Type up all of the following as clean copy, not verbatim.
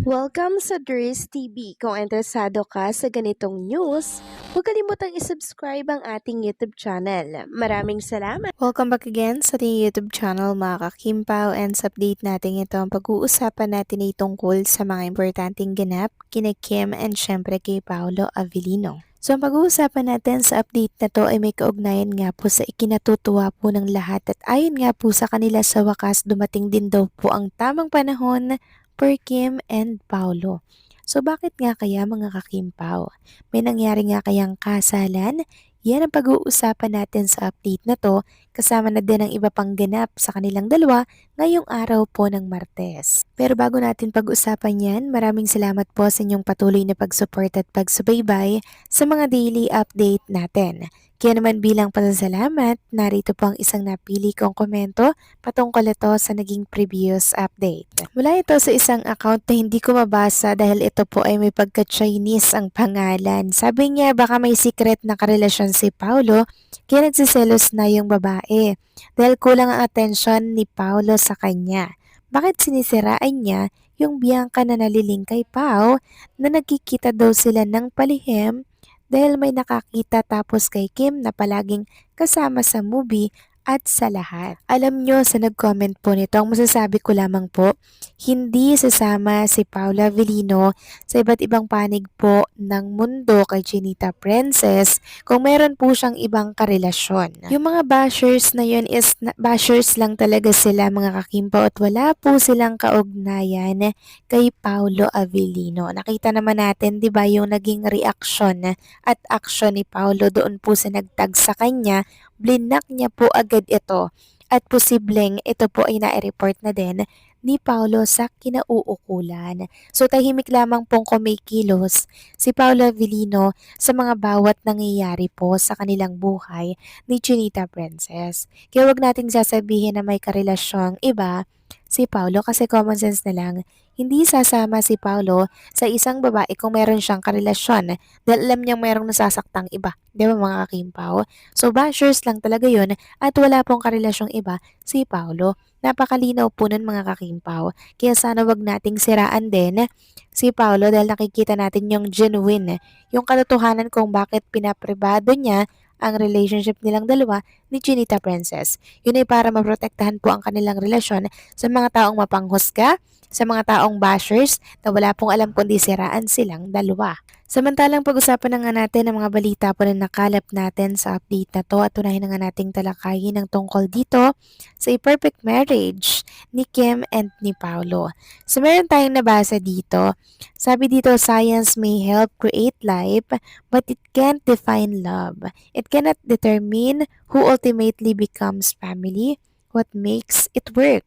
Welcome sa Dries TV. Kung interesado ka sa ganitong news, huwag kalimutang isubscribe ang ating YouTube channel. Maraming salamat! Welcome back again sa ating YouTube channel mga kakimpaw, and sa update natin ito ang pag-uusapan natin ay tungkol sa mga importanteng ganap kina Kim and syempre kay Paolo Avellino. So ang pag-uusapan natin sa update na to ay may kaugnayan nga po sa ikinatutuwa po ng lahat, at ayon nga po sa kanila sa wakas dumating din daw po ang tamang panahon for Kim and Paolo. So bakit nga kaya mga kakimpaw? May nangyari nga kayang kasalan? Yan ang pag-uusapan natin sa update na to, kasama na din ang iba pang ganap sa kanilang dalawa ngayong araw po ng Martes. Pero bago natin pag-usapan yan, maraming salamat po sa inyong patuloy na pag-support at pagsubaybay sa mga daily update natin. Kaya naman bilang pasasalamat, narito po ang isang napili kong komento patungkol ito sa naging previous update. Mula ito sa isang account na hindi ko mabasa dahil ito po ay may pagka-Chinese ang pangalan. Sabi niya baka may secret na karelasyon si Paolo kaya nagsiselos na yung babae dahil kulang ang atensyon ni Paolo sa kanya. Bakit sinisiraan niya yung Bianca na naliling kay Pao na nagkikita daw sila ng palihim dahil may nakakita, tapos kay Kim na palaging kasama sa movie at sa lahat. Alam nyo, sa nag-comment po nito, ang masasabi ko lamang po, hindi sasama si Paula Avellino sa iba't ibang panig po ng mundo kay Chinita Princess kung meron po siyang ibang karelasyon. Yung mga bashers na yun is bashers lang talaga sila mga kakimpo, at wala po silang kaugnayan kay Paulo Avellino. Nakita naman natin, di ba, yung naging reaction at action ni Paulo doon po sa nagtag sa kanya, blinak niya po agad ito, at posibleng ito po ay na-report na din ni Paulo sa kinauukulan. So tahimik lamang pong kumikilos si Paulo Avellino sa mga bawat nangyayari po sa kanilang buhay ni Chinita Princess. Kaya wag nating sasabihin na may karelasyong iba si Paulo, kasi common sense na lang, hindi sasama si Paulo sa isang babae kung meron siyang karelasyon dahil alam niyang merong nasasaktang iba. Di ba mga kakimpaw? So bashers lang talaga yun, at wala pong karelasyong iba si Paulo. Napakalinaw po nun mga kakimpaw. Kaya sana wag nating siraan din si Paulo dahil nakikita natin yung genuine, yung katotohanan kung bakit pinapribado niya ang relationship nilang dalawa ni Chinita Princess. Yun ay para maprotektahan po ang kanilang relasyon sa mga taong mapanghusga, sa mga taong bashers na wala pong alam kundi siraan silang dalawa. Samantalang pag-usapan na nga natin ang mga balita po na nakalap natin sa update na to, at unahin na nga nating talakayin ang tungkol dito sa A Perfect Marriage ni Kim and ni Paolo. So meron tayong nabasa dito. Sabi dito, science may help create life but it can't define love. It cannot determine who ultimately becomes family. What makes it work?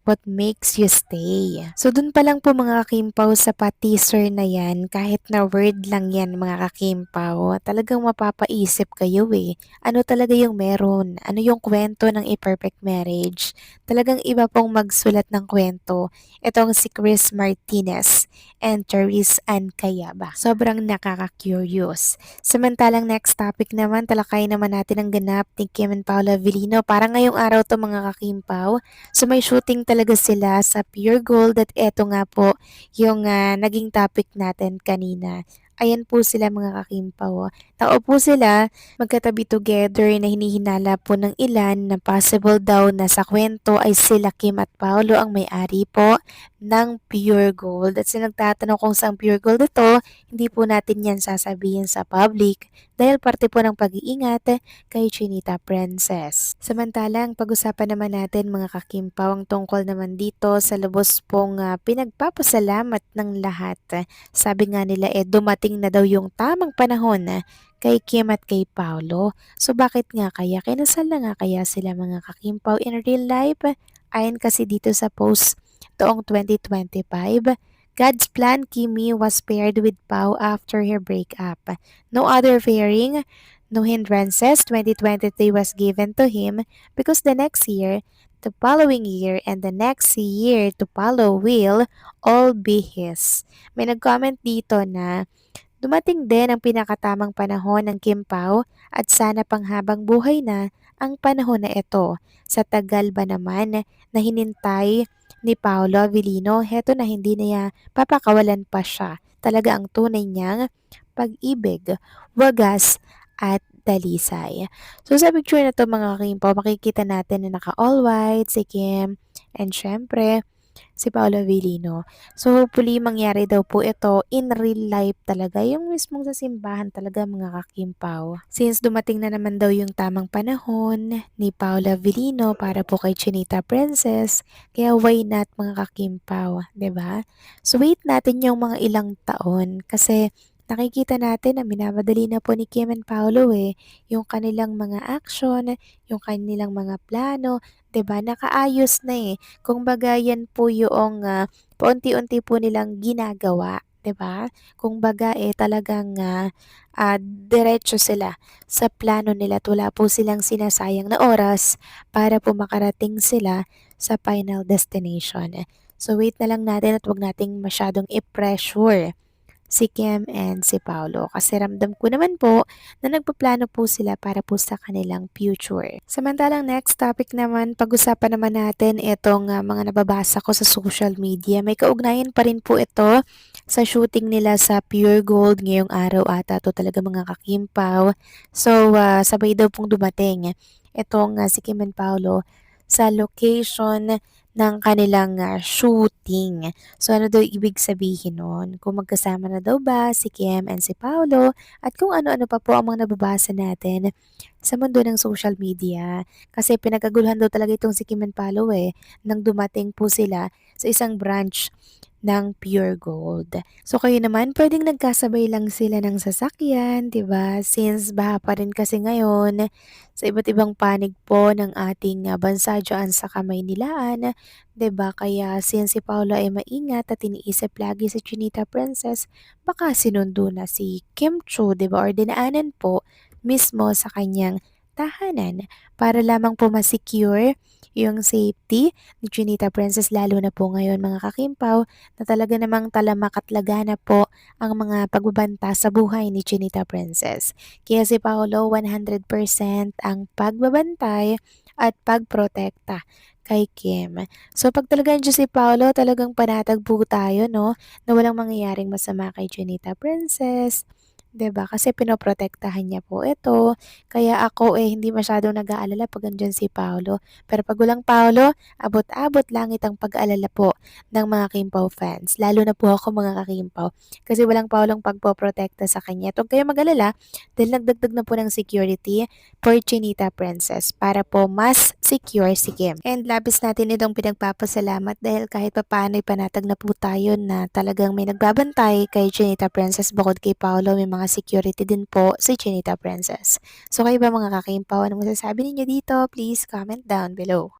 What makes you stay? So dun pa lang po mga kakimpaw sa pa-teaser na yan, kahit na word lang yan mga kakimpaw, talagang mapapaisip kayo eh. Ano talaga yung meron? Ano yung kwento ng A Perfect Marriage? Talagang iba pong magsulat ng kwento itong si Chris Martinez and Therese Ann Cayaba. Sobrang nakaka-curious. Samantalang next topic naman, talakay naman natin ang ganap ni Kim and Paula Avellino. Para ngayong araw to mga kakimpaw. So may shooting talaga sila sa Pure Gold, at eto nga po yung naging topic natin kanina. Ayan po sila mga kakimpaw. Tao po sila magkatabi together na hinihinala po ng ilan na possible daw na sa kwento ay sila Kim at Paolo ang may-ari po ng Pure Gold. At nagtatanong kung saan Pure Gold ito, hindi po natin yan sasabihin sa public dahil parte po ng pag-iingat kay Chinita Princess. Samantalang pag-usapan naman natin mga kakimpaw ang tungkol naman dito sa lubos pong pinagpapasalamat ng lahat. Sabi nga nila dumating na daw yung tamang panahon kay Kim at kay Paolo. So bakit nga kaya? Kinasal na nga kaya sila mga kakimpaw in real life? Ayon kasi dito sa post taong 2025, God's plan, Kimi was paired with Pao after her breakup. No other pairing, no hindrances. 2023 was given to him because the next year, the following year, and the next year to follow will all be his. May nag-comment dito na Dumating din ang pinakatamang panahon ng Kim Pao at sana panghabang buhay na ang panahon na ito. Sa tagal ba naman na hinintay ni Paolo Avellino, heto na hindi niya papakawalan pa siya. Talaga ang tunay niyang pag-ibig, wagas at dalisay. So sa picture na to mga Kimpaw, makikita natin na naka all white si Kim and syempre si Paolo Avellino. So hopefully mangyari daw po ito in real life talaga, yung mismong sa simbahan talaga mga kakimpaw. Since dumating na naman daw yung tamang panahon ni Paolo Avellino para po kay Chinita Princess, kaya why not mga kakimpaw, 'di ba? So wait natin yung mga ilang taon kasi nakikita natin na minamadali na po ni Kim and Paolo yung kanilang mga action, yung kanilang mga plano, 'di ba? Nakaayos na Kumbaga yan po yung paunti-unti po nilang ginagawa, 'di ba? Kumbaga talagang diretso sila sa plano nila at wala po silang sinasayang na oras para po makarating sila sa final destination. So wait na lang natin at wag nating masyadong i-pressure si Kim and si Paolo kasi ramdam ko naman po na nagpaplano po sila para po sa kanilang future. Samantalang next topic naman, pag-usapan naman natin itong mga nababasa ko sa social media. May kaugnayan pa rin po ito sa shooting nila sa Pure Gold ngayong araw ata to talaga mga kakimpaw. So sabay daw pong dumating itong si Kim and Paolo sa location ng kanilang shooting. So ano daw ibig sabihin nun? Kung magkasama na daw ba si Kim and si Paolo at kung ano-ano pa po ang mga nababasa natin sa mundo ng social media. Kasi pinagkaguluhan daw talaga itong si Kim and Paolo nang dumating po sila sa isang branch ng Pure Gold. So kayo naman, pwedeng nagkasabay lang sila ng sasakyan, 'di ba? Since baha pa rin kasi ngayon sa iba't ibang panig po ng ating bansa diyan sa Kamaynilaan, 'di ba? Kaya since si Paolo ay maingat at iniisip lagi si Chinita Princess, baka sinundo na si Kim Chu, 'di ba? Or dinaanan po mismo sa kanyang tahanan para lamang po ma-secure yung safety ni Chinita Princess lalo na po ngayon mga kakimpaw na talaga namang talamak at lagana po ang mga pagbabanta sa buhay ni Chinita Princess. Kaya si Paolo 100% ang pagbabantay at pagprotekta kay Kim. So pag talaga andyan si Paolo, talagang panatag po tayo no, na walang mangyayaring masama kay Chinita Princess. 'Di ba? Kasi pinoprotektahan niya po ito. Kaya ako hindi masyadong nag-aalala pag andyan si Paolo. Pero pag walang Paolo, abot-abot langit ang pag-aalala po ng mga Kimpaw fans. Lalo na po ako mga kakimpaw. Kasi walang Paolong pagpoprotekta sa kanya. At huwag kayong mag-alala dahil nagdagdag na po ng security for Chinita Princess para po mas secure si Kim. And labis natin itong pinagpapasalamat dahil kahit papaano'y panatag na po tayo na talagang may nagbabantay kay Chinita Princess bukod kay Paolo, may mga security din po si Chinita Princess. So kayo ba mga kakimpaw, ano masasabi ninyo dito? Please comment down below.